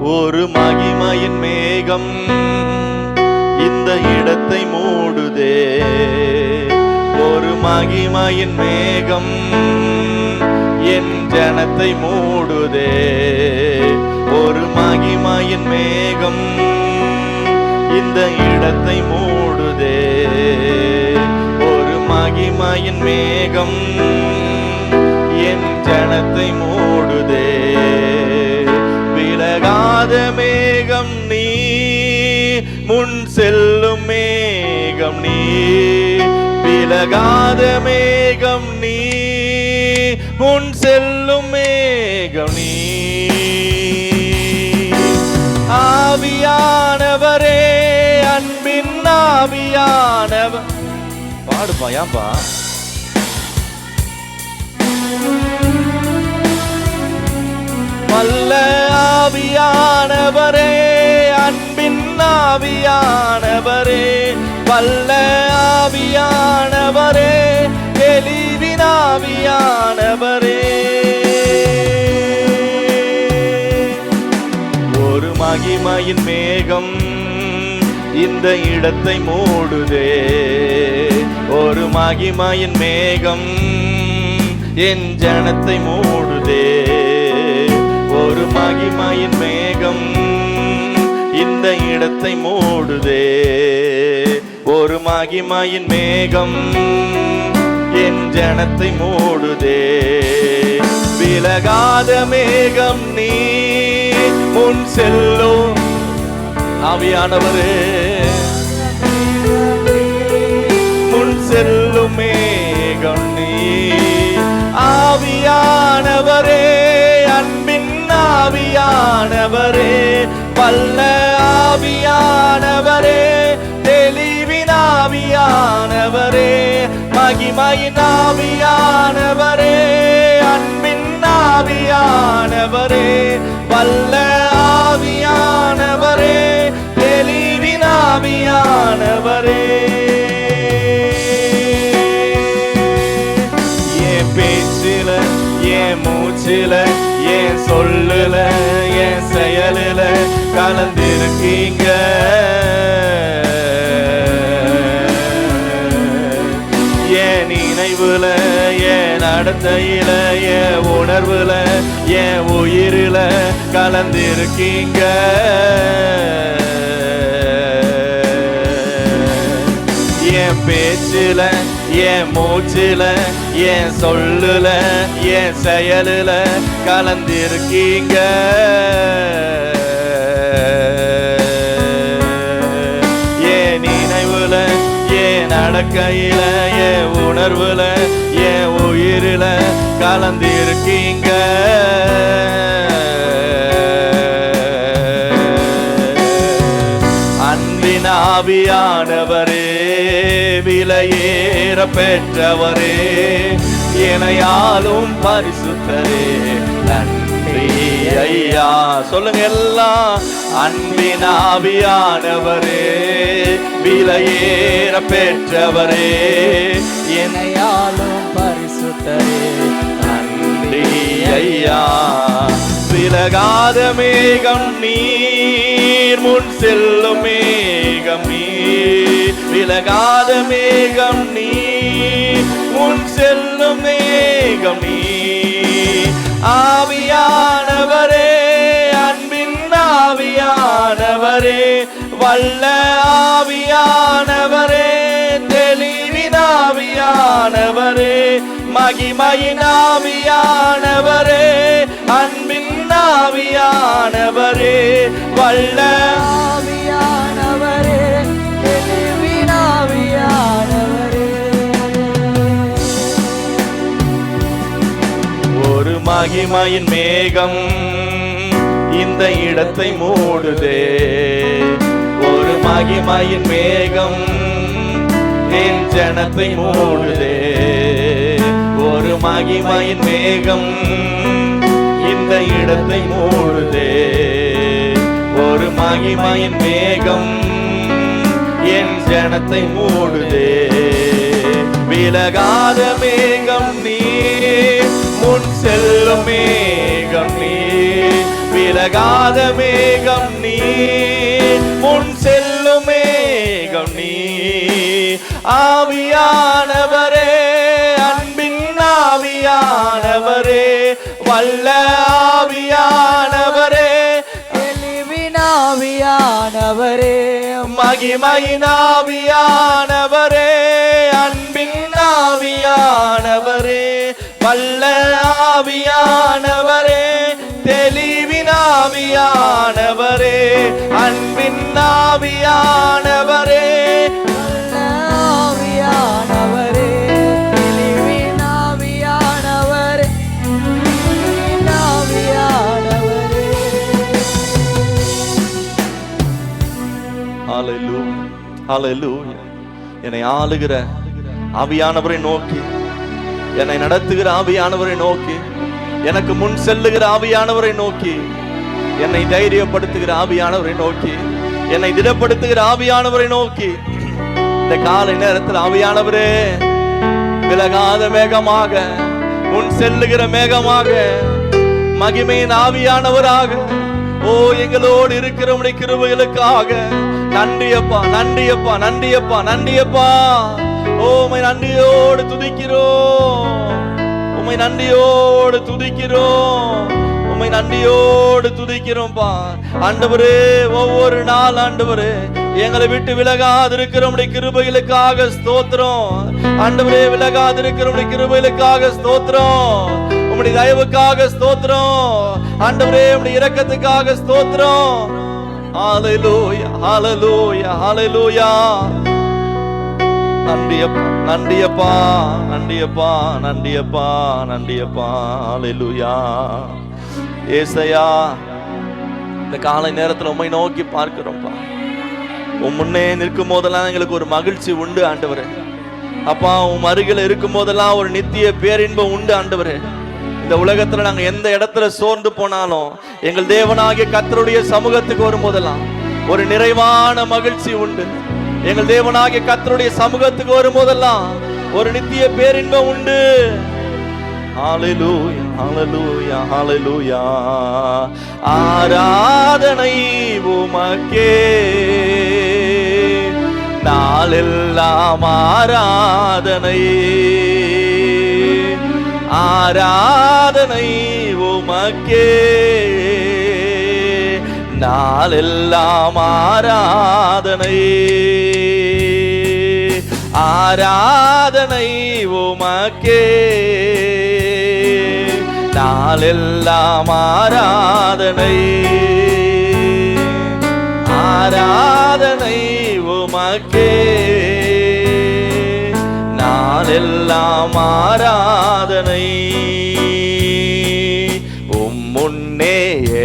ஒரு மகிமையின் மேகம் இந்த இடத்தை மூடுதே. ஒரு மகிமையின் மேகம் என் ஜனத்தை மூடுதே. ஒரு மகிமையின் மேகம் இந்த இடத்தை மூடுதே. ஒரு மகிமையின் மேகம் என் ஜனத்தை மூடுதே. விலகாத மேகம் நீ, முன் செல்லும் மேகம் நீ. விலகாத மேகம் நீ, முன் செல்லும் மேகம் நீ. ஆவியானவரே, அன்பின் ஆவியானவர். பாடுப்பா, ஏன்பா? வல்ல ஆவியானவரே, அன்பின் ஆவியானவரே, வல்ல ஆவியானவரே, தெளிவின் ஆவியானவரே. ஒரு மகிமையின் மேகம் இந்த இடத்தை மூடுதே. ஒரு மகிமையின் மேகம் என் ஜனத்தை மூடுதே. ஒரு மகிமையின் மேகம் இந்த இடத்தை மூடுதே. ஒரு மகிமையின் மேகம் என் ஜனத்தை மூடுதே. விலகாத மேகம் நீ, முன் செல்லும் ஆவியானவரே, முன் செல்லும் மேகம் நீ. ஆவியானவரே, அன்பின் ஆவியானவரே, வல்ல ஆவியானவரே, தெளிவின் ஆவியானவரே, மகிமையின் ஆவியானவரே, அன்பின் ஆவியானவரே, வல்ல ஆவியானவரே, தெளிவின் ஆவியானவரே. என் பேச்சில, என் மூச்சில, என் சொல்லுல, என் செயலில கலந்திருக்கீங்க. என் நினைவுல, என் நடத்தையில, என் உணர்வுல, என் உயிரில கலந்திருக்கீங்க. என் பேச்சில, என் மூச்சில, என் சொல்லுல, என் செயலுல கலந்திருக்கீங்க. என் நினைவுல, என் நடக்கையில, என் உணர்வுல, என் உயிரில கலந்திருக்கீங்க. அன்பின் ஆவியானவரே, விலையேற பெற்றவரே, இணையாலும் பரிசுத்தரே, நன்றி ஐயா. சொல்லுங்க எல்லாம். அன்பின் ஆவியானவரே, விலையேற பெற்றவரே, இணையாலும் பரிசுத்தரே, நன்றி ஐயா. விலகாத மேகம் நீர், முன் செல்லும் மேகம் நீர். விலகாத மேகம் நீர், முன் செல்லும் மேகம் நீர். ஆவியானவரே, அன்பின் ஆவியானவரே, வல்ல ஆவியானவரே, தெளிவின் ஆவியானவரே, மகிமையின் ஆவியானவரே, அன்பின் ஆவியானவரே, வல்ல ஆவியானவரே, தெளிவின் ஆவியானவரே. ஒரு மகிமையின் மேகம் இந்த இடத்தை மூடுதே. ஒரு மகிமையின் மேகம் என் ஜனத்தை மூடுதே. ஒரு மகிமையின் மேகம் இந்த இடத்தை மூடுதே. ஒரு மகிமையின் மேகம் என் ஜனத்தை மூடுதே. விலகாத மேகம் நீ, முன் செல்லும் மேகம் நீ. விலகாத மேகம் நீ, முன் செல்லும் மேகம் நீ. ஆவியானவரே, அன்பின் ஆவியானவரே, வல்ல ஆவியானவரே, தெளிவின் ஆவியானவரே, மகிமையின் ஆவியானவரே, அன்பின் ஆவியானவரே, வல்ல ஆவியானவரே, தெளிவின் ஆவியானவரே, அன்பின் ஆவியானவரே, ஆவியானவரே, தெளிவின் ஆவியானவரே, ஆவியானவரே. ஹல்லேலூயா, ஹல்லேலூயா. என்னை ஆளுகிற ஆவியானவரை நோக்கி, என்னை நடத்துகிற ஆவியானவரை நோக்கி, எனக்கு முன் செல்லுகிற ஆவியானவரை நோக்கி, என்னை தைரியப்படுத்துகிற ஆவியானவரை நோக்கி, என்னை திடப்படுத்துகிற ஆவியானவரை நோக்கி, இந்த காலை நேரத்தில் ஆவியானவரே, விலகாத மேகமாக, முன் செல்லுகிற மேகமாக, மகிமையின் ஆவியானவராக, ஓ எங்களோடு இருக்கிற உடைய கிருபைகளுக்காக நன்றியப்பா, நன்றியப்பா, நன்றியப்பா, நன்றியப்பா. ஓ உம்மை நன்றியோடு துதிக்கிறோம், உம்மை நன்றியோடு துதிக்கிறோம், உம்மை நன்றியோடு துதிக்கிறோம்பா. ஆண்டவரே, ஒவ்வொரு நாள் ஆண்டவரே எங்களை விட்டு விலகாதிருக்கிற உம்முடைய கிருபைகளுக்காக ஸ்தோத்திரம். ஆண்டவரே, விலகாதிருக்கிற உம்முடைய கிருபைகளுக்காக ஸ்தோத்திரம், உம்முடைய தயவுக்காக ஸ்தோத்திரம். ஆண்டவரே, உம்முடைய இரக்கத்துக்காக ஸ்தோத்திரம். ஹல்லேலூயா, ஹல்லேலூயா, ஹல்லேலூயா. நன்றியப்பா, நன்றியப்பா, நன்றியப்பா, நன்றியப்பா, நன்றியப்பா. ஹல்லேலூயா. ஏசையா, இந்த காலை நேரத்தில் உம்மை நோக்கி பார்க்கிறோம்ப்பா. உம் முன்னே நிற்கும் போதெல்லாம் எங்களுக்கு ஒரு மகிழ்ச்சி உண்டு ஆண்டவரே. அப்பா, உம் அருகில் இருக்கும் போதெல்லாம் ஒரு நித்திய பேரின்பம் உண்டு ஆண்டவரே. இந்த உலகத்துல நாங்க எந்த இடத்துல சோர்ந்து போனாலும் எங்கள் தேவனாகிய கர்த்தருடைய சமூகத்துக்கு வரும் போதெல்லாம் ஒரு நிறைவான மகிழ்ச்சி உண்டு. எங்கள் தேவனாகிய கர்த்தருடைய சமூகத்துக்கு வரும் போதெல்லாம் ஒரு நித்திய பேரின்பம் உண்டு. ஹல்லேலூயா, ஹல்லேலூயா, ஹல்லேலூயா. ஆராதனை உமக்கே, நாளெல்லாம் ஆராதனை, ஆராதனை உமக்கே, நாளெல்லாம் ஆராதனை, ஆராதனை உமக்கே, நாளெல்லாம் ஆராதனை, ஆராதனை உமக்கே, நாளெல்லாம் ஆராதனை. உம் முன்னே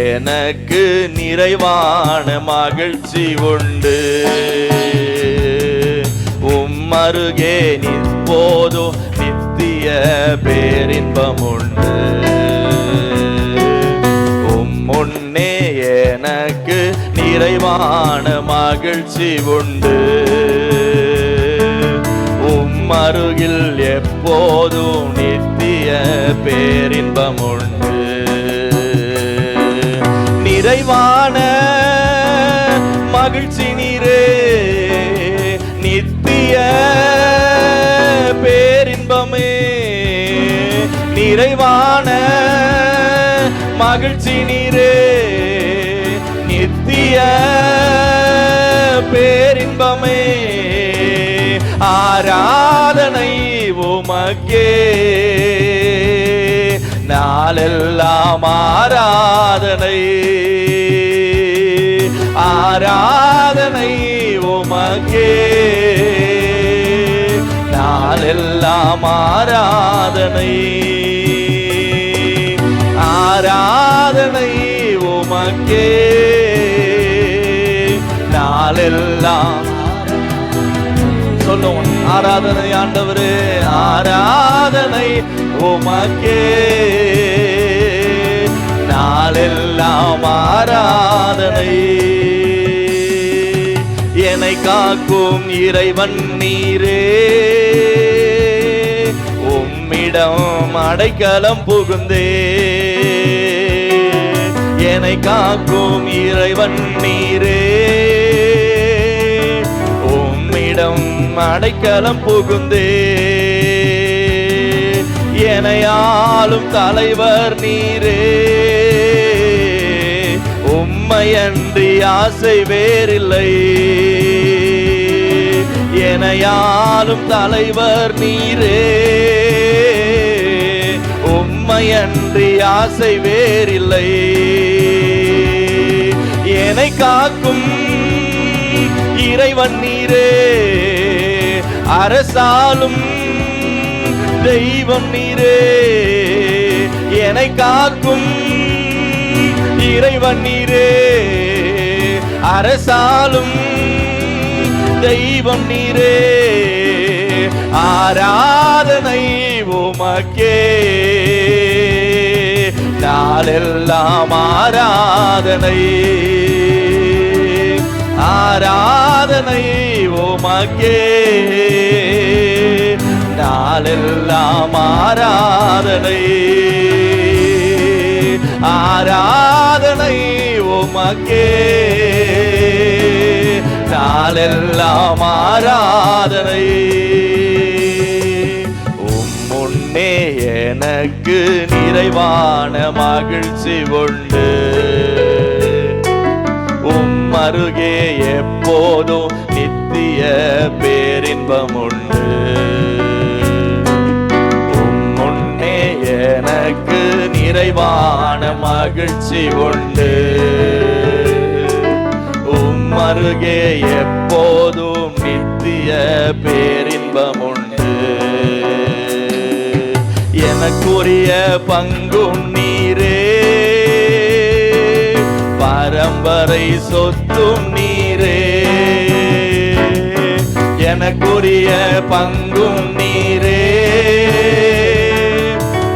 எனக்கு நிறைவான மகிழ்ச்சி உண்டு, உம் அருகே நிற்போதோ நித்திய பேரின்பம் உண்டு. உம் முன்னே எனக்கு நிறைவான மகிழ்ச்சி உண்டு, உம் அருகில் எப்போதும் நித்திய பேரின்பம் உண்டு. நிறைவான மகிழ்ச்சி நீரே, நித்திய பேரின்பமே, நிறைவான மகிழ்ச்சி நீரே, நித்திய பேரின்பமே. ஆராதனை உமக்கே, நாளெல்லாம் ஆராதனை, ஆராதனை உமக்கே, நாளெல்லாம் ஆராதனை, ஆராதனை உமக்கே, நாளெல்லாம். சொல்லுவோம், ஆராதனை ஆண்டவரே, ஆராதனை உமக்கே, நாளெல்லாம் ஆராதனை. என்னை காக்கும் இறைவன் நீரே, உம்மிடம் அடைக்கலம் புகுந்தே, என்னை காக்கும் இறைவன் நீரே. உம்மிடம் அடைக்கலம் புகுந்தே என்னையாளும் தலைவர் நீரே. உம்மையன்றி ஆசை வேறில்லை. என்னையாளும் தலைவர் நீரே. உம்மையன்றி ஆசை வேறில்லை. என்னை காக்கும் இறைவன் நீரே. அரசாலும் தெய்வம் நீரே. என்னை காக்கும் இறைவன் நீரே. அரசாலும் தெய்வம் நீரே. ஆராதனை உமக்கே நாளெல்லாம் ஆராதனை. ஆராதனை உமக்கே நாளெல்லாம் ஆராதனை. ஆராதனை உமக்கே நாளெல்லாம் ஆராதனை. முன்னே எனக்கு நிறைவான மகிழ்ச்சி உண்டு. அருகே எப்போதும் நித்திய பேரின்பம் உண்டு. முன்னே எனக்கு நிறைவான மகிழ்ச்சி உண்டு. அருகே எப்போதும் நித்திய பேரின்பம் உண்டு. எனக்குரிய பங்கும் நீரே. பரம்பரை சொத்தும் நீரே. எனக்குரிய பங்கும் நீரே.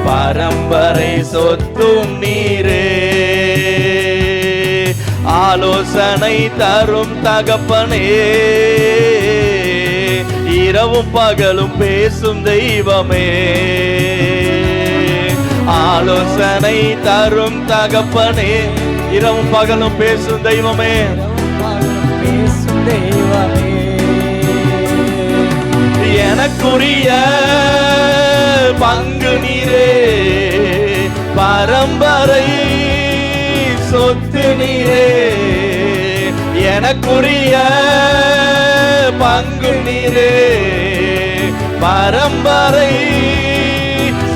பரம்பரை சொத்தும் நீரே. ஆலோசனை தரும் தகப்பனே. இரவும் பகலும் பேசும் தெய்வமே. ஆலோசனை தரும் தகப்பனே. இரவும் பகலும் பேசும் தெய்வமே. பேசும் தெய்வமே. எனக்குரிய பங்கு நீரே. பரம்பரை சொத்து நீரே. எனக்குரிய பங்கு நீரே. பரம்பரை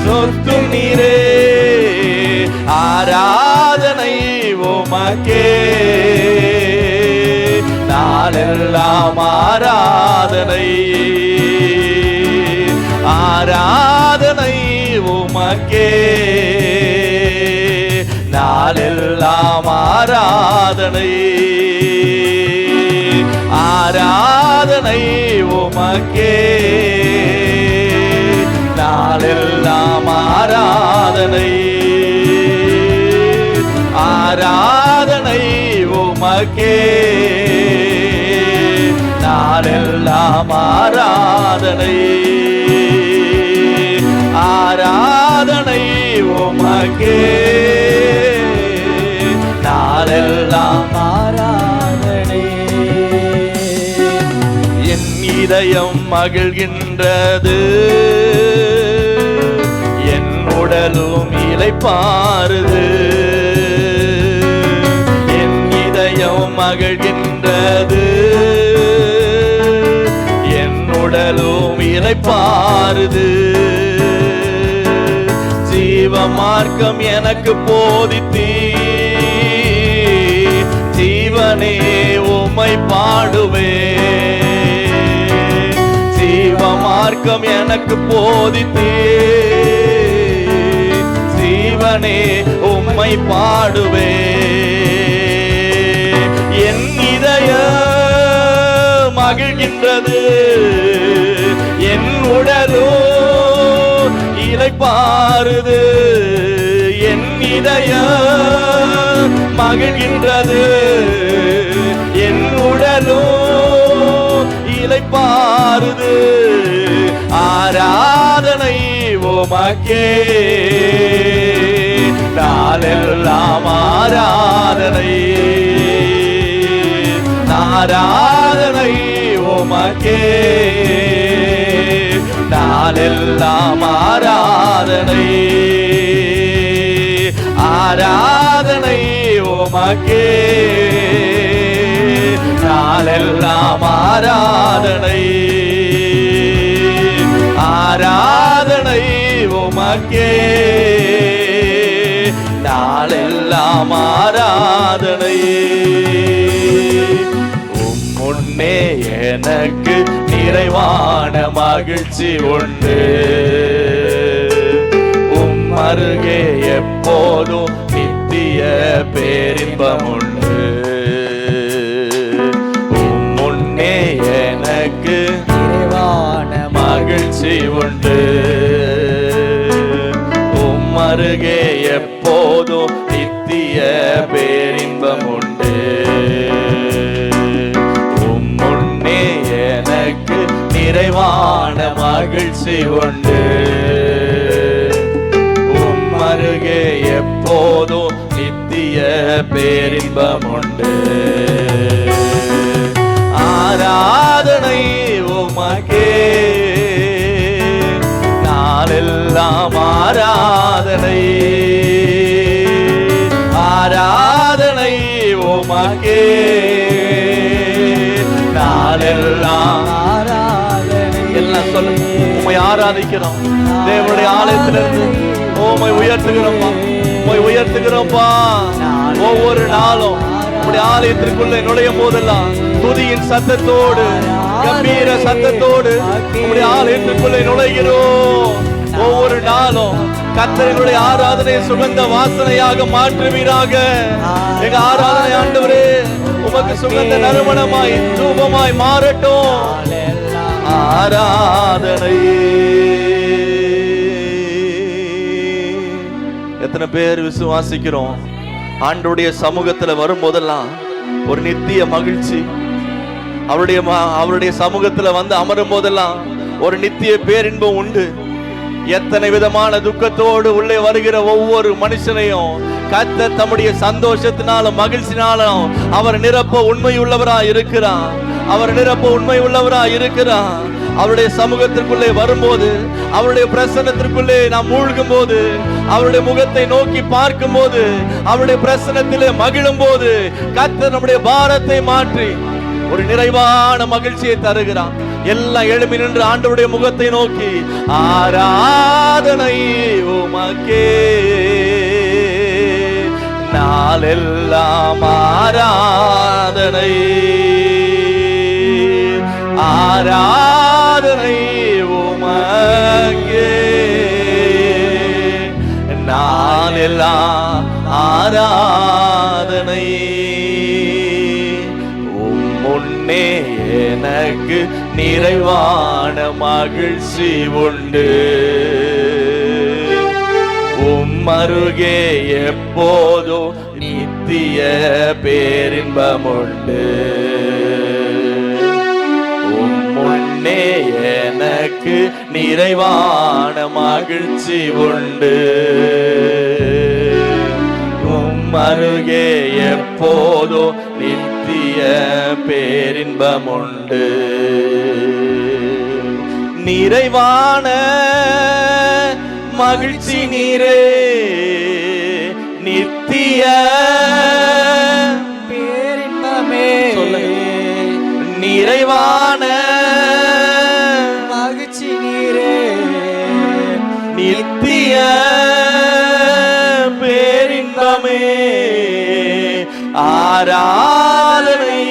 சொத்து நீரே. ஆராதனை உமக்கே நாளெல்லாம் ஆராதனை. ஆராதனை உமக்கே நாளெல்லாம் ஆராதனை. ஆராதனை உமக்கே நாளெல்லாம் ஆராதனை. ஆராதனை உமக்கே நாளெல்லாம் ஆராதனை. ஆராதனை உமக்கே நாளெல்லாம் ஆராதனை. என் இதயம் மகிழ்கின்றது. என் உடலும் இளைப்பாறுது. என் இதயம் மகிழ்கின்றது. என் உடலும் இளைப்பாறுது. ஜீவ மார்க்கம் எனக்கு போதித்தீ. ஜீவனே உம்மை பாடுவே. ஜீவ மார்க்கம் எனக்கு போதித்தீ. ஜீவனே உம்மை பாடுவே. என் இதய மகிழ்கின்றது. என் உடலோ இளைப்பாறுது. என் இதய மகிழ்கின்றது. என் உடலோ இளைப்பாறுது. ஆராதனை உமக்கே நாளெல்லாம் ஆராதனை ஆராதனை உமக்கே நாளெல்லாம் ஆராதனை ஆராதனை உமக்கே நாளெல்லாம் ஆராதனை ஆராதனை உமக்கே நாளெல்லாம் ஆராதனை முன்னே எனக்கு நிறைவான மகிழ்ச்சி உண்டு அருகே எப்போதும் நித்திய பேரின்பம் உண்டு முன்னே எனக்கு நிறைவான மகிழ்ச்சி உண்டு அருகே எப்போதும் நித்திய பேரின்பம் உண்டு முன்னே எனக்கு நிறைவான மகிழ்ச்சி உண்டு அருகே எப்போதும் நித்திய பேரின்பம் உண்டு ஆராதனை உமக்கே நாளெல்லாம் ஆராதனை ஆராதனை உமக்கே நாளெல்லாம் ஆராதனை எல்லாம் சொல்லுங்க உம்மை ஆராதிக்கிறோம் தேவனுடைய ஆலயத்திலிருந்து உம்மை உயர்த்துகிறோம்ப்பா உம்மை உயர்த்துகிறோம்ப்பா ஒவ்வொரு நாளும் உம்முடைய ஆலயத்திற்குள்ளே நுழையும் போதெல்லாம் துதியின் சத்தத்தோடு கம்பீர சத்தத்தோடு உம்முடைய ஆலயத்திற்குள்ளே நுழைகிறோம் ஒவ்வொரு நாளும் கர்த்தருடைய ஆராதனை சுகந்த வாசனையாக மாற்றுவீராக எங்க ஆராதனை ஆண்டவரே உமக்கு சுகந்த நறுமணமாய் தூபமாய் மாறட்டும் ஆராதனை எத்தனை பேர் விசுவாசிக்கிறோம் ஆண்டவருடைய சமூகத்துல வரும்போதெல்லாம் ஒரு நித்திய மகிழ்ச்சி அவருடைய சமூகத்துல வந்து அமரும் போதெல்லாம் ஒரு நித்திய பேரின்பம் உண்டு எத்தனை விதமான துக்கத்தோடு உள்ளே வருகிற ஒவ்வொரு மனுஷனையும் கர்த்தர் தம்முடைய சந்தோஷத்தினாலும் மகிழ்ச்சினாலும் அவர் நிரப்ப உண்மை உள்ளவரா இருக்கிறார் அவர் நிரப்ப உண்மை உள்ளவரா இருக்கிறார் அவருடைய சமூகத்திற்குள்ளே வரும்போது அவருடைய பிரசன்னத்திற்குள்ளே நாம் மூழ்கும் போது அவருடைய முகத்தை நோக்கி பார்க்கும் போது அவருடைய பிரசன்னத்திலே மகிழும் போது கர்த்தர் நம்முடைய பாரத்தை மாற்றி ஒரு நிறைவான மகிழ்ச்சியை தருகிறான் எல்லாம் எழுப்பி நின்று ஆண்டவருடைய முகத்தை நோக்கி ஆராதனை உமக்கே நாளெல்லாம் ஆராதனை ஆராதனை உமக்கே நாளெல்லாம் ஆராதனை முன்னே எனக்கு நிறைவான மகிழ்ச்சி உண்டு அருகே எப்போதும் நித்திய பேரின்பம் உண்டு முன்னே எனக்கு நிறைவான மகிழ்ச்சி உண்டு அருகே எப்போதும் நித்திய பேரின்பம் உண்டு நிறைவான மகிழ்ச்சி நீரே நித்திய பேரின்பமே நிறைவான மகிழ்ச்சி நீரே நித்திய பேரின்பமே ஆராதனை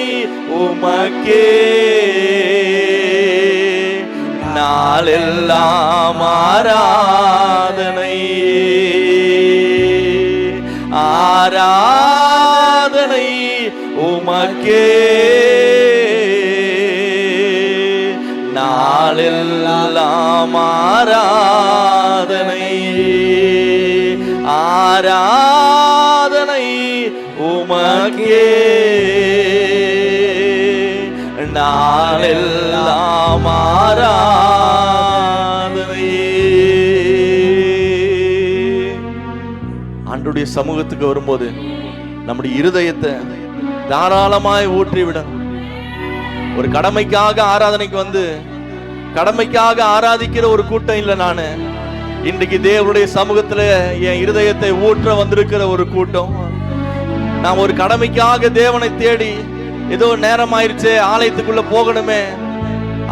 உமக்கே நாளெல்லாம் ஆராதனை ஆராதனை உமக்கே நாளெல்லாம் ஆராதனை ஆராதனை உமக்கே நாளெல்லாம் ஆராதனை ஆண்டவருடைய தேவனுடைய சமூகத்துக்கு வரும்போது நம்முடைய இருதயத்தை தாராளமாய் ஊற்றிவிடணும். ஒரு கடமைக்காக ஆராதனைக்கு வந்து கடமைக்காக ஆராதிக்கிற ஒரு கூட்டம் இல்லை. நானு இன்றைக்கு தேவனுடைய சமூகத்துல என் இருதயத்தை ஊற்ற வந்திருக்கிற ஒரு கூட்டம். நான் ஒரு கடமைக்காக தேவனை தேடி ஏதோ நேரம் ஆயிடுச்சே, ஆலயத்துக்குள்ள போகணுமே,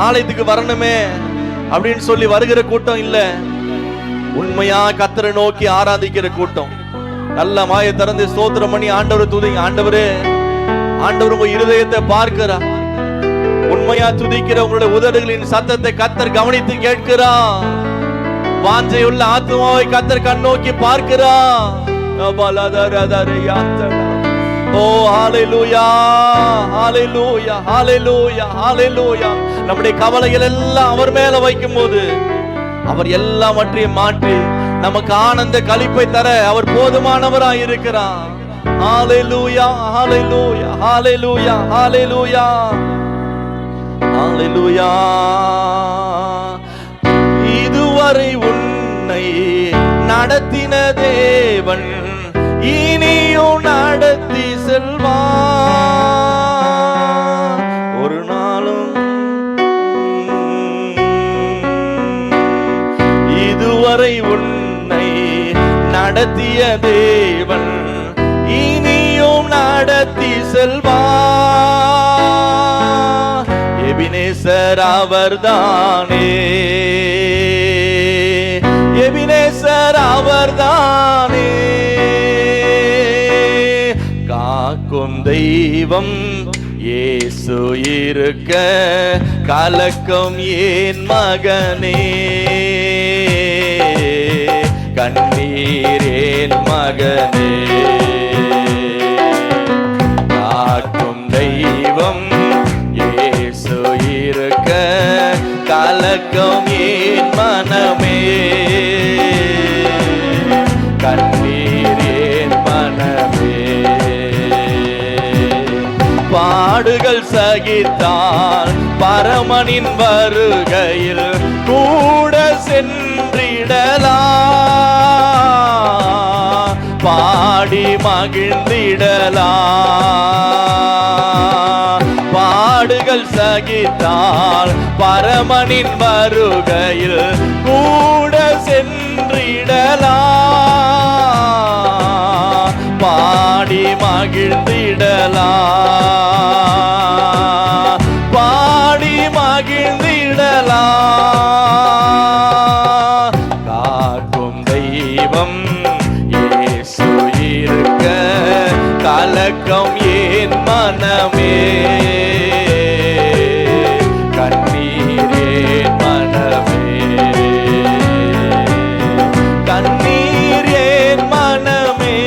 ஆலயத்துக்கு வரணுமே அப்படின்னு சொல்லி வருகிற கூட்டம் இல்ல. உண்மையா கர்த்தரை நோக்கி ஆராதிக்கிற கூட்டம். நல்ல வாயை திறந்து ஸ்தோத்திரம் பண்ணி ஆண்டவரை துதிங்க. ஆண்டவரே, ஆண்டவர் உங்க இருதயத்தை பார்க்கிறார். உண்மையா துதிக்கிற உங்களுடைய உதடுகளின் சத்தத்தை கர்த்தர் கவனித்து கேட்கிறார். வாஞ்சையுள்ள ஆத்துமாவை கர்த்தர் கண்ணோக்கி பார்க்கிறார். ஓ ஹalleluya, ஹalleluya, ஹalleluya, ஹalleluya. நம்முடைய கவலைகள் எல்லாம் அவர் மேல வைக்கும் போது அவர் எல்லாவற்றையும் மாற்றி நமக்கு ஆனந்த களிப்பை தர அவர் போதுமானவராய் இருக்கிறார். ஹalleluya, ஹalleluya, ஹalleluya, ஹalleluya, ஹalleluya. இதுவரை உன்னை நடத்தின தேவன் இனியும் நடத்தி செல்வார். ஒரு நாளும் இதுவரை உன்னை நடத்திய தேவன் இனியும் நடத்தி செல்வார். எபினேசர் அவர்தானே, எபினேசர் அவர்தானே. காக்கும் தெய்வம் இயேசு இருக்க கலக்கம் ஏன் மகனே, கண்ணீரேன் மகனே. காக்கும் தெய்வம் இயேசு இருக்க கலக்கம் ஏன் மனமே, கண்ணீரேன் மனமே. பாடுகள் சகித்தான் பரமனின் வருகையில் கூட சென்றிடலாம், பாடி மகிழ்ந்திடலாம். பாடுகள் சகித்தால் பரமனின் வருகையில் கூட சென்றிடலாம், பாடி மகிழ்ந்திடலாம், பாடி மகிழ்ந்திடலாம். காக்கும் தெய்வம் இயேசு இருக்க கலக்கம் ஏன் மனமே, கண்ணீரேன் மனமே, கண்ணீரேன் மனமே.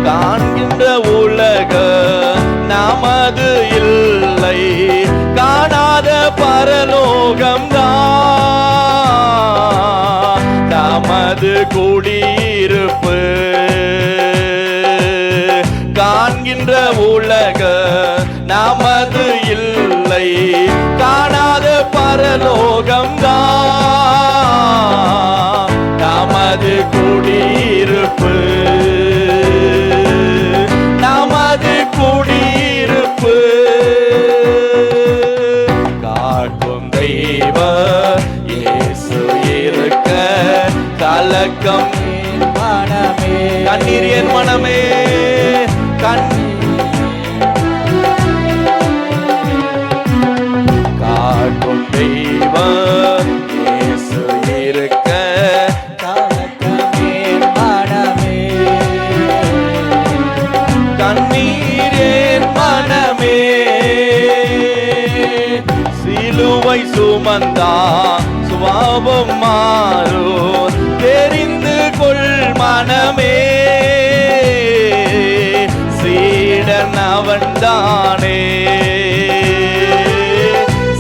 காண்கின்ற உலக நமது இல்லை, காணாத பரலோகம்தான் நமது குடியிருப்பு. காண்கின்ற உலக நமது இல்லை, காணாத பரலோகம்தான் நமது குடியிருப்பு, நமது குடியிருப்பு. காக்கும் தெய்வ இயேசு இருக்க கலக்கம் மனமே, கண்ணீர் என் மனமே, காக்கும் தெய்வ இயேசு இருக்க கலக்கமே மனமே, கண்ணீர் என் மனமே. சிலுவை சுமந்தா சுபாவம் மாறும் தெரிந்து கொள் மனமே, சீடன் அவன்தானே.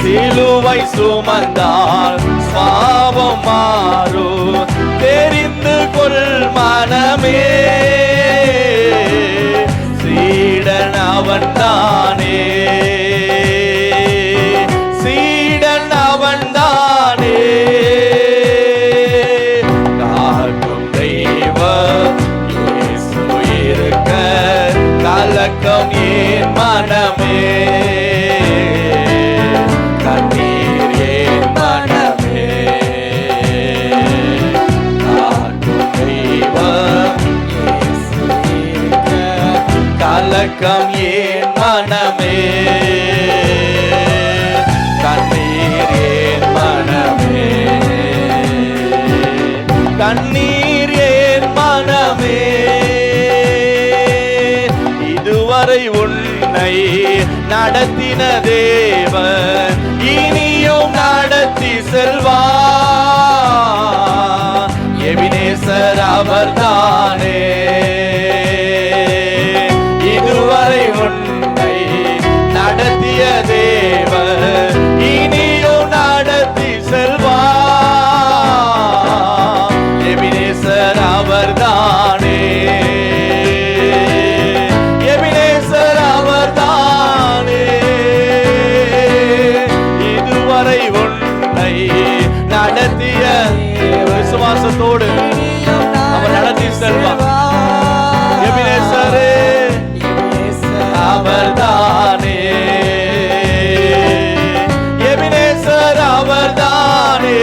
சிலுவை சுமந்தால் சுபாவம் மாறும் தெரிந்து கொள் மனமே, சீடன் அவன்தானே, சீடன் அவன்தானே. காக்கும் தெய்வம் கலக்கம் ஏன் மனமே, கண்ணீர் ஏன் மனமே, காக்கும் தெய்வம் இயேசு இருக்க, கலக்கம் ஏன் மனமே, கண்ணீர் ஏன் மனமே, கண்ணீர் ஏன் மனமே, இதுவரை உன்னை நடத்தின தேவன் இனியும் நடத்தி செல்வார். எபினேசர் அவர்தானே, இதுவரை உன்னை நடத்திய தேவன் இனியும் நடத்தி செல்வார். எபினேசர் அவர்தானே, எபினேசர் அவர்தானே, இதுவரை உன்னை நடத்திய விசுவாசத்தோடு அவர் நடத்தி செல்வார். எபினேசரே அவர்தானே, எபினேசர் அவர்தானே,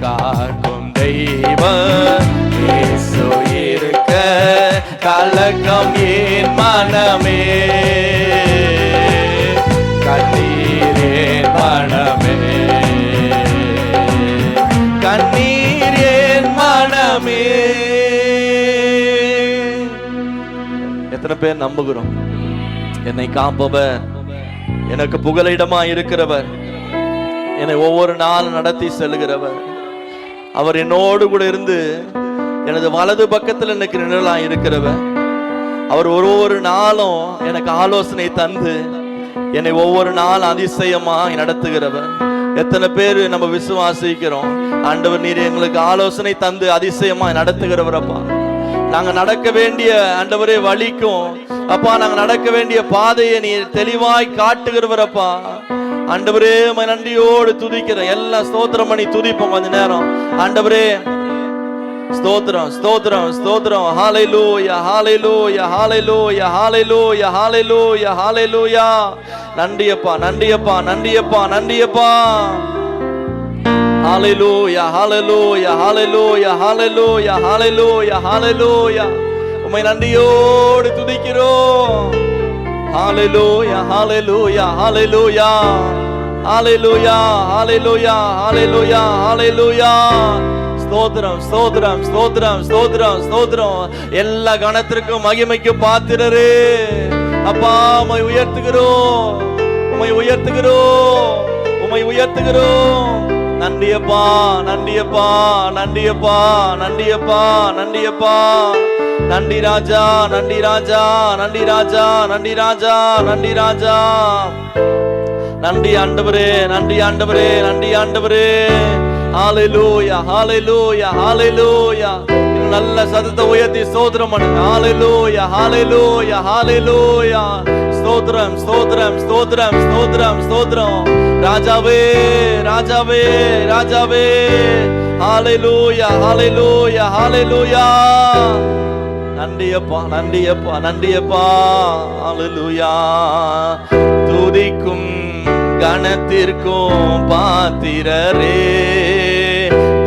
காக்கும் தெய்வம் இயேசு இருக்க, கலக்கம் ஏன் மனமே, கண்ணீர் ஏன் மனமே, கண்ணீர் ஏன் மனமே. எத்தனை பேர் நம்புகிறோம்? என்னை காப்பவர், எனக்கு புகலிடமா இருக்கிறவர், என்னை ஒவ்வொரு நாள் நடத்தி செல்கிறவர், அவர் என்னோடு கூட இருந்து எனது வலது பக்கத்தில் எனக்கு நிழலா இருக்கிறவர், அவர் ஒவ்வொரு நாளும் எனக்கு ஆலோசனை தந்து என்னை ஒவ்வொரு நாள் அதிசயமாய் நடத்துகிறவர். எத்தனை பேர் நம்ம விசுவாசிக்கிறோம்? ஆண்டவர் நீர் எங்களுக்கு ஆலோசனை தந்து அதிசயமாய் நடத்துகிறவரப்பா. நாங்க நடக்க வேண்டிய ஆண்டவரே வழிக்கும் அப்பா, நாங்க நடக்க வேண்டிய பாதையை நீர் தெளிவாய் காட்டுகிறவரப்பா. ஆண்டவரே நன்றியோடு துதிக்கிறேன். எல்லாம் ஸ்தோத்திரம் பண்ணி துதிப்போம் கொஞ்ச நேரம். ஆண்டவரே ஸ்தோத்திரம் ஸ்தோத்திரம் ஸ்தோத்திரம். ஹல்லேலூயா ஹல்லேலூயா ஹல்லேலூயா ஹல்லேலூயா ஹல்லேலூயா ஹல்லேலூயா. நன்றியப்பா நன்றியப்பா நன்றியப்பா நன்றியப்பா. ஹல்லேலூயா ஹல்லேலூயா ஹல்லேலூயா ஹல்லேலூயா ஹல்லேலூயா ஹல்லேலூயா. உம்மை நன்றியோடு துதிக்கிறோம். ஹல்லேலூயா ஹல்லேலூயா ஹல்லேலூயா ஹல்லேலூயா ஹல்லேலூயா ஹல்லேலூயா ஹல்லேலூயா. ஸ்தோத்திரம் ஸ்தோத்திரம் ஸ்தோத்திரம் ஸ்தோத்திரம் ஸ்தோத்திரம். எல்லா கணத்திற்கும் மகிமைக்கு பாத்திரரே அப்பா, உம்மை உயர்த்துகிறோம் உம்மை உயர்த்துகிறோம் உம்மை உயர்த்துகிறோம். நன்றியப்பா நன்றியப்பா நன்றியப்பா நன்றியப்பா நன்றியப்பா. நன்றி ராஜா நன்றி ராஜா நன்றி ராஜா நன்றி ராஜா நன்றி ராஜா. நன்றி ஆண்டவரே நன்றி ஆண்டவரே நன்றி ஆண்டவரே. ஹல்லேலூயா ஹல்லேலூயா ஹல்லேலூயா. நல்ல சத்தத்தை உயர்த்தி ஸ்தோத்திரம் பண்ணுங்க. ஹல்லேலூயா ஹல்லேலூயா ஹல்லேலூயா. ஸ்தோத்திரம் ஸ்தோத்திரம் ஸ்தோத்திரம் ஸ்தோத்திரம் ஸ்தோத்திரம். ராஜாவே ராஜாவே ராஜாவே. ஹல்லேலூயா ஹல்லேலூயா ஹல்லேலூயா. நன்றியப்பா நன்றியப்பா நன்றியப்பா. ஹல்லேலூயா. துதிக்கும் கணத்திற்கும் பாத்திரரே,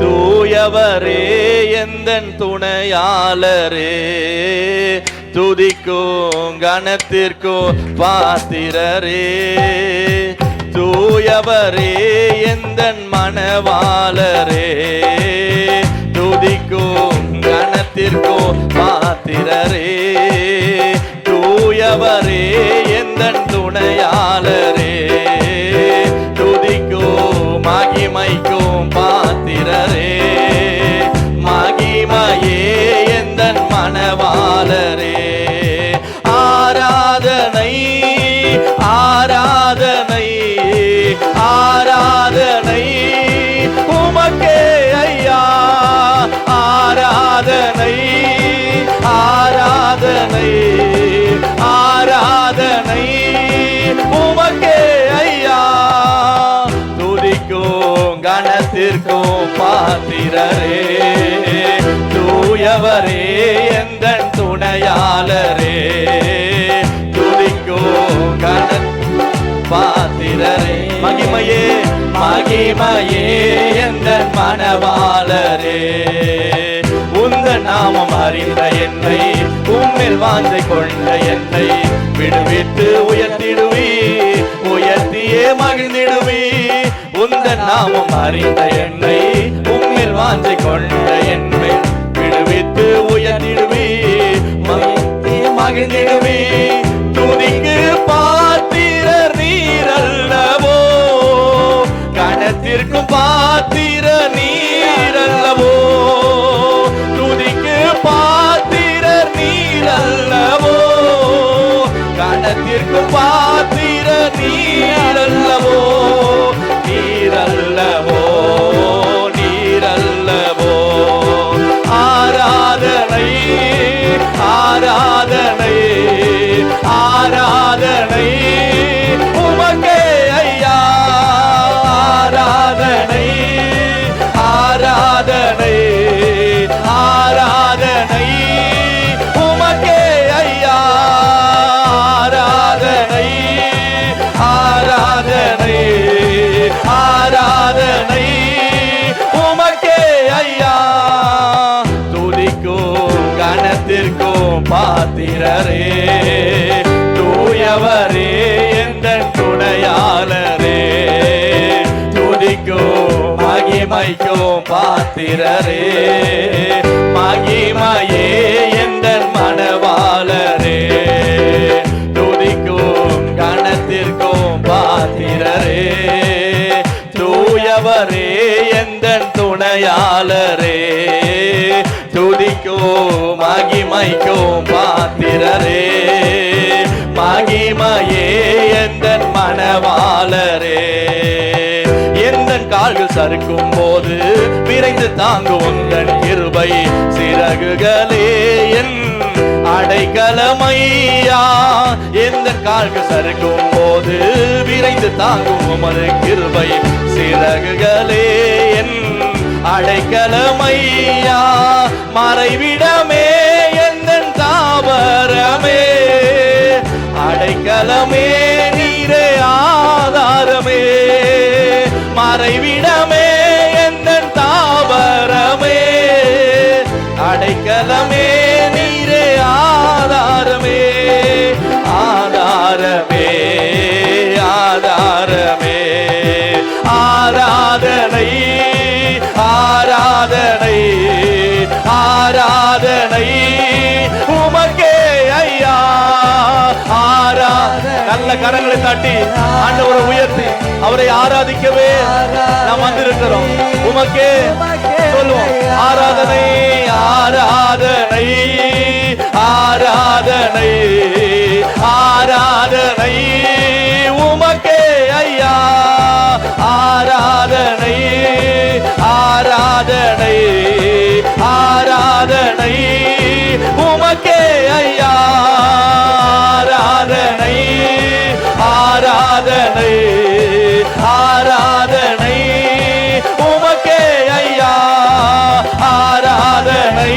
தூயவரே எந்தன் துணையாளரே. துதிக்கும் கணத்திற்கும் பாத்திரரே, தூயவரே எந்தன் மணவாளரே. துதிக்கும் கணத்திற்கும் பாத்திரரே, தூயவரே எந்தன் துணையாளரே. துதிக்கும் மகிமைக்கும் பாத்திரரே, மகிமையே எந்தன் மணவாளரே. ஆராதனை ஆராதனை ஆராதனை உமக்கே ஐயா. ஆராதனை ஆராதனை ஆராதனை உமக்கே ஐயா. துதிக்கும் கணத்திற்கும் பாத்திரரே, தூயவரே எந்தன் துணையாளரே. மணவாளரே துதிக்கும் கன பாத்திரரே மகிமையே மகிமையே எந்த மணவாளரே உந்த நாமம் அறிந்த என்னை உம்மில் வாஞ்சை கொண்ட என்னை விடுவித்து உயர்த்திடுவி உயர்த்தியே மகிழ்ந்திடுவி உந்த நாமம் அறிந்த என்னை உம்மில் வாஞ்சை கொண்ட என்னை விடுவித்து உயர்த்திடுவி மகிழ்ந்திடுவி துதிக்கு பாத்திரர் நீரல்லவோ கணத்திற்கும் பாத்திர நீரல்லவோ துதிக்கு பாத்திரர் நீரல்லவோ கணத்திற்கும் பாத்திர நீரல்லவோ நீரல்லவோ நீரல்லவோ ஆராதனை ஆராதனை ஆராதனை உமக்கே ஐயா ஆராதனை ஆராதனை ஆராதனை உமக்கே ஐயா ஆராதனை ஆராதனை ஆராதனை உமக்கே ஐயா துதிக்கும் கணத்திற்கும் பாத்திரரே தூயவரே எந்த துணையாளரே துதிக்கும் மகிமைக்கும் பாத்திரரே மகிமையே எந்த மணவாளரே துதிக்கும் கணத்திற்கும் பாத்திரரே தூயவரே எந்த துணையாளரே துதிக்கும் மகிமைக்கும் பாத்திரரே மகிமையே எந்த மணவாளரே எந்த கால்கள் சறுக்கும் போது விரைந்து தாங்கும் உந்தன் கிருபை சிறகுகளே என் அடைக்கலமையா எந்த கால்கள் சறுக்கும் போது விரைந்து தாங்கும் உமது கிருபை சிறகுகளே என் அடைக்கலமையா மறைவிடமே எந்த தாவரமே அடைக்கலமே நீரே ஆதாரமே மறைவிடமே எந்த தாவரமே அடைக்கலமே நீரே ஆதாரமே ஆதாரமே ஆதாரமே ஆராதனை ஆராதனை ஆராதனை உமக்கே ஐயா நல்ல கரங்களை தட்டி ஆண்டவரை உயர்த்தி அவரை ஆராதிக்கவே நாம் வந்திருக்கிறோம் உமக்கே சொல்லுவோம் ஆராதனை ஆராதனை ஆராதனை ஆராதனை உமக்கே ஐயா ஆராதனை ஆராதனை ஆராதனை உமக்கே ஐயா ஆராதனை ஆராதனை ஆராதனை உமக்கே ஐயா ஆராதனை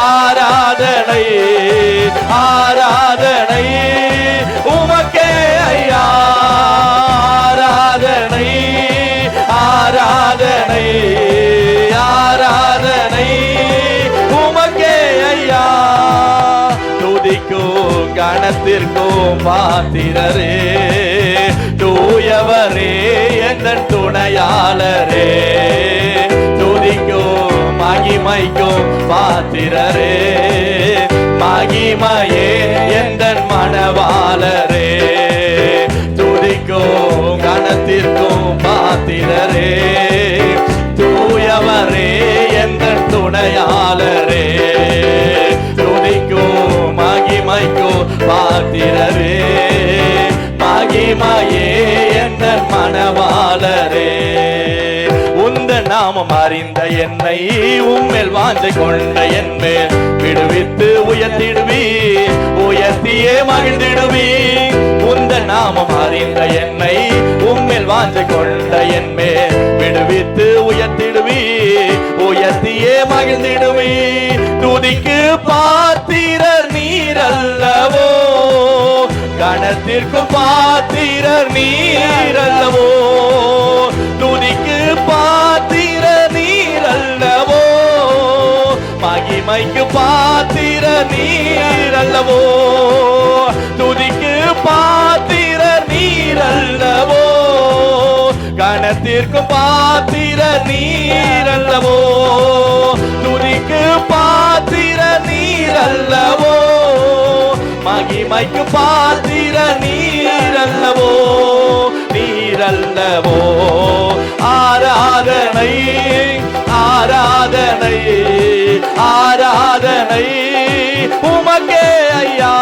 ஆராதனை ஆராதனை உமக்கே ஐயா ஆராதனை ஆராதனை ஆராதனை உமக்கே ஐயா துதிக்கும் கணத்திற்கும் பாத்திரரே தூயவரே எந்த துணையாளரே துதிக்கும் மகிமைக்கும் பாத்திரரே மகிமையே எந்த மணவாளரே துதிக்கும் கணத்திற்கும் பாத்திரரே தூயவரே எந்த துணையாளரே துதிக்கும் மகிமைக்கும் பாத்திரரே மகிமையே எந்த மணவாளரே உந்த நாமம் அறிந்த என்னை உம்மேல் வாஞ்சை கொண்ட என்மேல் விடுவித்து உயர்த்திடுவி உயர்த்தியே மகிழ்ந்திடுவி உந்த நாமம் அறிந்த என்னை உம்மேல் வாஞ்சை கொண்ட என்மேல் விடுவித்து உயர்த்திடுவி உயர்த்தியே மகிழ்ந்திடுவி துதிக்கு பாத்திரர் நீ கணத்திற்கு பாத்திரர் நீர் அல்லவோ, துதிக்கு பாத்திரர் நீர் அல்லவோ, மகிமைக்கு பாத்திரர் நீர் அல்லவோ, துதிக்கு பாத்திரர் நீர் அல்லவோ, கணத்திற்கு பாத்திரர் நீர் அல்லவோ, துதிக்கு பாத்திரர் நீர் அல்லவோ, மகிமைக்கு பாத்திரர் நீர் அல்லவோ, நீர் அல்லவோ. ஆராதனை ஆராதனை ஆராதனை உமக்கே ஐயா,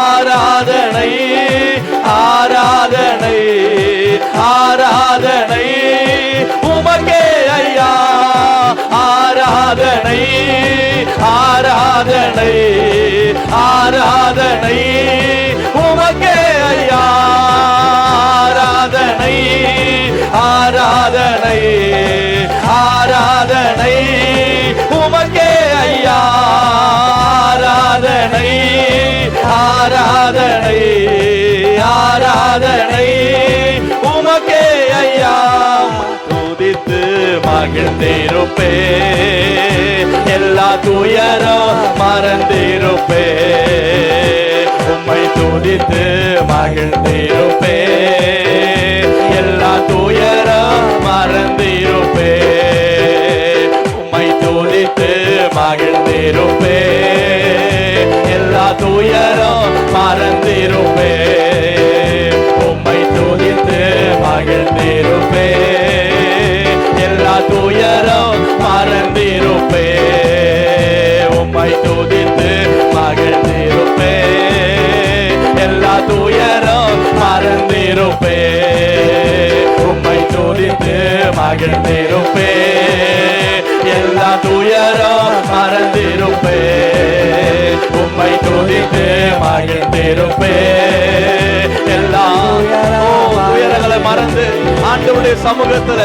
ஆராதனை ஆராதனை ஆராதனை உமக்கே ஐயா, ஆராதனை ஆராதனை ஆராதனை உமக்கே ஐயா, ஆராதனை ஆராதனை ஆராதனை உமக்கே ஐயா, ஆராதனை ஆராதனை ஆராதனை உமக்கே ஐயா. துதித்து மகிழ்ந்திருப்பே, எல்லா துயரம் மறந்திருப்பே, உம்மை துதித்து மகிழ்ந்திருப்பே, எல்லா துயரம் மறந்திருப்பே, உம்மை துதித்து மகிழ்ந்திருப்பே, எல்லா துயரம் மறந்திருப்பே, உம்மை துதித்து மகிழ்ந்திருப்பே, எல்லா துயரம் மறந்திருப்பே, உம்மை துதித்து மகிழ்ந்திருப்பே, எல்லா துயரம் மறந்திருப்பே, உம்மை துதித்து மகிழ்ந்திருப்பே, எல்லா துயரம் மறந்திருப்பே, உம்மை துதித்து மகிழ்ந்திருப்பே, எல்லா துயரங்களை மறந்து ஆண்டவருடைய சமூகத்துல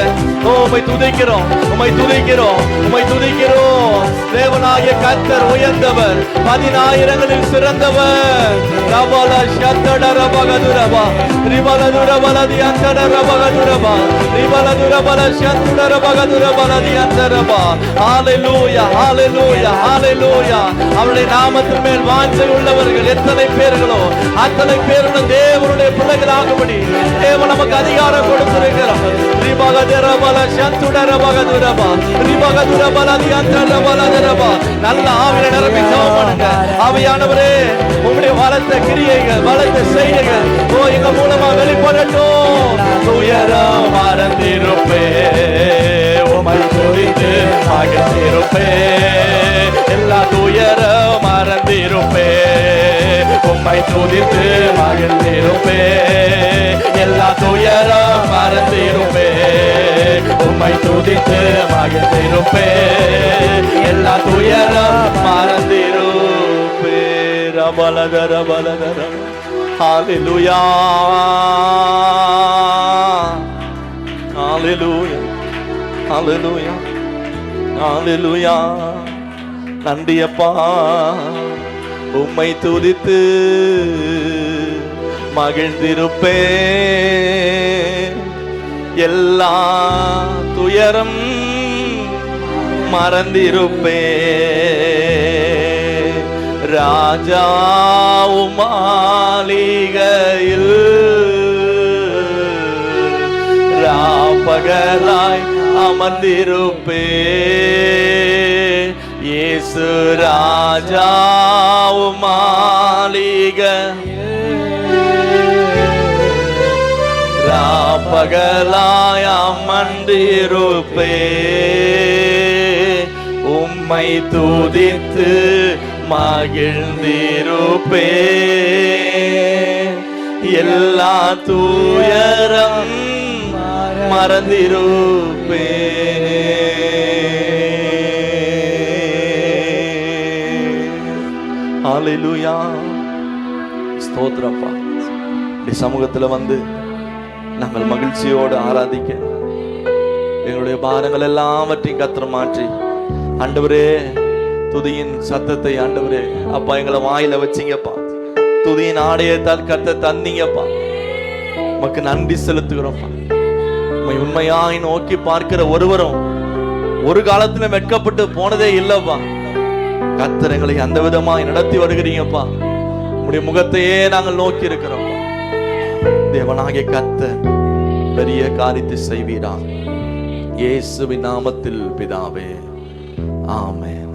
உம்மை துதிக்கிறோம், உம்மை துதிக்கிறோம், உம்மை துதிக்கிறோம். தேவனாகிய கர்த்தர் உயர்ந்தவர், 10,000ங்களில் சிறந்தவர். ரபல ஷத்தட ரபகதுரபா ரிபலதுர பலதி அந்தர ரபகதுரபா ரிபலதுர பல ஷத்துட ரபகதுரபலதி அந்தரபா. ஹalleluya ஹalleluya ஹalleluya. அவருடைய நாமத்தின் மேல் வாஞ்சை உள்ளவர்கள் எத்தனை பேர்களோ அத்தனை பேருடன் தேவனுடைய பிள்ளைகளாகும்படி தேவன் நமக்கு அதிகாரம் கொடுத்திருக்கிறார். ரிபகதுர பல ஷத்துட ரபகதுரபா ரிபகதுர பலதி அந்தர பலதரபா. நல்ல ஆவியை நிரப்பி ஜெபம் பண்ணுங்க. ஆவியானவரே, உம்முடைய வளர்த்த கிரியைகள், வளர்த்த செய்கைகள் எங்க மூலமா வெளிப்படட்டும். துயரம் மறந்திருப்பே, உம்மை துதித்து மகிழ்ந்திருப்பே, எல்லா துயரம் மறந்திருப்பே, உம்மை துதித்து மகிழ்ந்திருப்பே, எல்லா துயரம் மறந்திருப்பே, உம்மை துதித்து மகிழ்ந்திருப்பே, எல்லா துயரம் மறந்திருப்பே. ரபலதர பலதர. ஹalleluya ஹalleluya ஹalleluya ஹalleluya. நன்றி அப்பா, உம்மை துதித்து மகிழ்ந்திருப்பே, எல்லா துயரம் மறந்திருப்பே, ராஜாவும் மாளிகையில் ராப்பகலாய் அமர்ந்திருப்பே, இயேசு ராஜாவும் மாளிகை ராப்பகலாய் அமர்ந்திருப்பே, உம்மை துதித்து மகிழ்ந்திருப்பே, எல்லா துயரம் மறந்திருப்பே. ஹalleluya. ஸ்தோத்திரப்பா. இந்த சமூகத்துல வந்து நாங்கள் மகிழ்ச்சியோடு ஆராதிக்க எங்களுடைய பாரங்கள் எல்லாவற்றையும் கர்த்தர் மாற்றி, ஆண்டவரே துதியின் சத்தத்தை ஆண்டவரே அப்பா எங்களை வாயில வச்சிங்கப்பா. துதியின் ஆடையத்தால் கர்த்தர் தந்தீங்கப்பா. உமக்கு நன்றி செலுத்துகிறோம்ப்பா. உம்மை உண்மையாய் நோக்கி பார்க்கிற ஒருவரும் ஒரு காலத்துல வெட்கப்பட்டு போனதே இல்லப்பா. கர்த்தர் எங்களை அந்த விதமாய் நடத்தி வருகிறீங்கப்பா. உம்முடைய முகத்தையே நாங்கள் நோக்கி இருக்கிறோம். தேவனாகிய கர்த்தர் பெரிய காரியத்தை செய்வீராக. இயேசுவின் நாமத்தில் பிதாவே, ஆமென்.